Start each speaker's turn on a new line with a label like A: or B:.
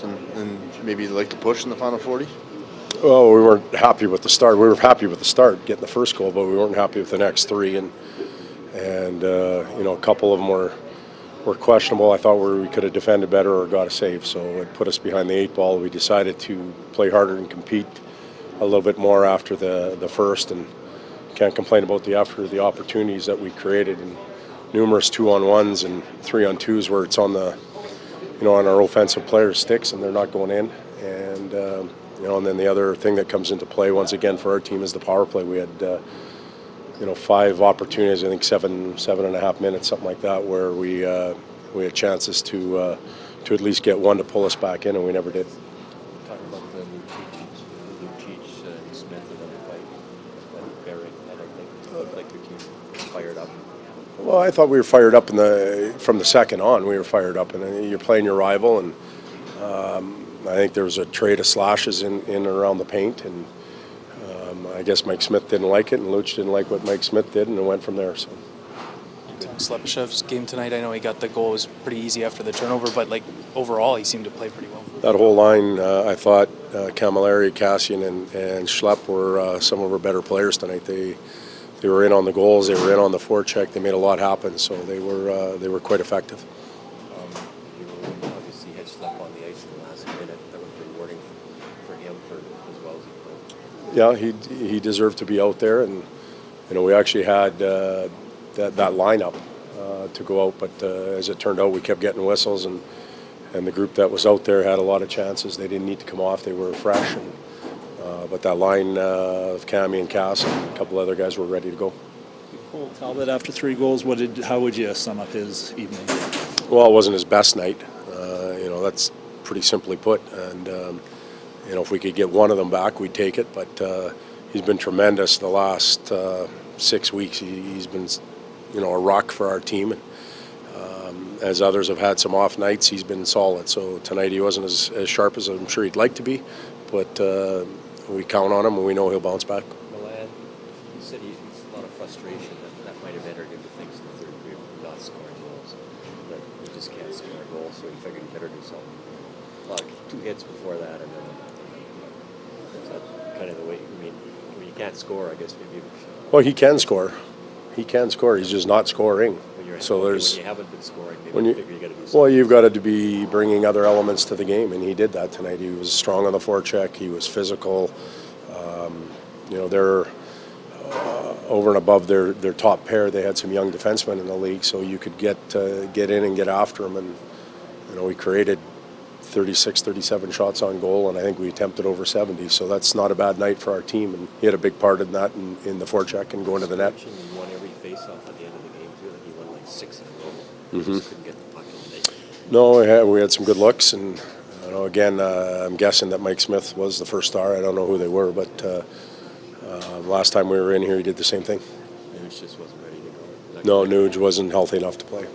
A: and maybe like to push in the final 40?
B: Well, we weren't happy with the start. We were happy with the start, getting the first goal, but we weren't happy with the next three. And a couple of them were questionable. I thought we could have defended better or got a save, so it put us behind the 8 ball. We decided to play harder and compete a little bit more after the first, and can't complain about the effort or the opportunities that we created, and numerous 2-on-1s and 3-on-2s where it's on the on our offensive players' sticks and they're not going in. And and then the other thing that comes into play once again for our team is the power play. We had 5 opportunities, I think 7.5 minutes, something like that, where we had chances to at least get one to pull us back in, and we never did.
C: Talk about the Lucic, Smith, and then the fight. Barrett, I don't think it looked like your team fired up.
B: Well, I thought we were fired up from the second on. We were fired up, and you're playing your rival, and I think there was a trade of slashes in and around the paint, and I guess Mike Smith didn't like it, and Luch didn't like what Mike Smith did, and it went from there. So.
D: Slepishev's game tonight, I know he got the goal, it was pretty easy after the turnover, but overall he seemed to play pretty well.
B: That whole line, I thought Camilleri, Cassian, and Schlepp were some of our better players tonight. They were in on the goals, they were in on the forecheck, they made a lot happen, so they were quite effective.
C: You obviously had Schlepp on the ice in the last minute. That was rewarding for him as well as he played.
B: Yeah, he deserved to be out there, and we actually had that lineup to go out, but as it turned out, we kept getting whistles, and the group that was out there had a lot of chances. They didn't need to come off; they were fresh. But that line of Cammy and Cass and a couple other guys were ready to go.
E: Cole Talbot, after 3 goals, how would you sum up his evening?
B: Well, it wasn't his best night. That's pretty simply put. And if we could get one of them back, we'd take it. But he's been tremendous the last 6 weeks. He's been, a rock for our team. And as others have had some off nights, he's been solid. So tonight he wasn't as sharp as I'm sure he'd like to be, but we count on him and we know he'll bounce back.
C: McLellan, you said he's a lot of frustration that might have entered into things in the third period, not scoring goals. That he just can't score a goal, so he figured he better do something. 2 hits before that, and then is that kind of the way? When you can't score, I guess maybe.
B: Well, he can score. He can score. He's just not scoring. So
C: when you haven't been scoring, maybe you figure you got to do something.
B: Well, you've got to be bringing other elements to the game, and he did that tonight. He was strong on the forecheck. He was physical. They're over and above their top pair. They had some young defensemen in the league, so you could get in and get after them. And we created 36, 37 shots on goal, and I think we attempted over 70. So that's not a bad night for our team, and he had a big part in that in the forecheck and going to the net.
C: He won every face-off at the end of the game too. Like he won like 6 in a row.
B: Mm-hmm.
C: Just couldn't get the puck in the net.
B: No, we had some good looks, and again, I'm guessing that Mike Smith was the first star. I don't know who they were, but last time we were in here, he did the same thing.
C: Nuge just wasn't ready to go.
B: No, Nuge wasn't healthy enough to play.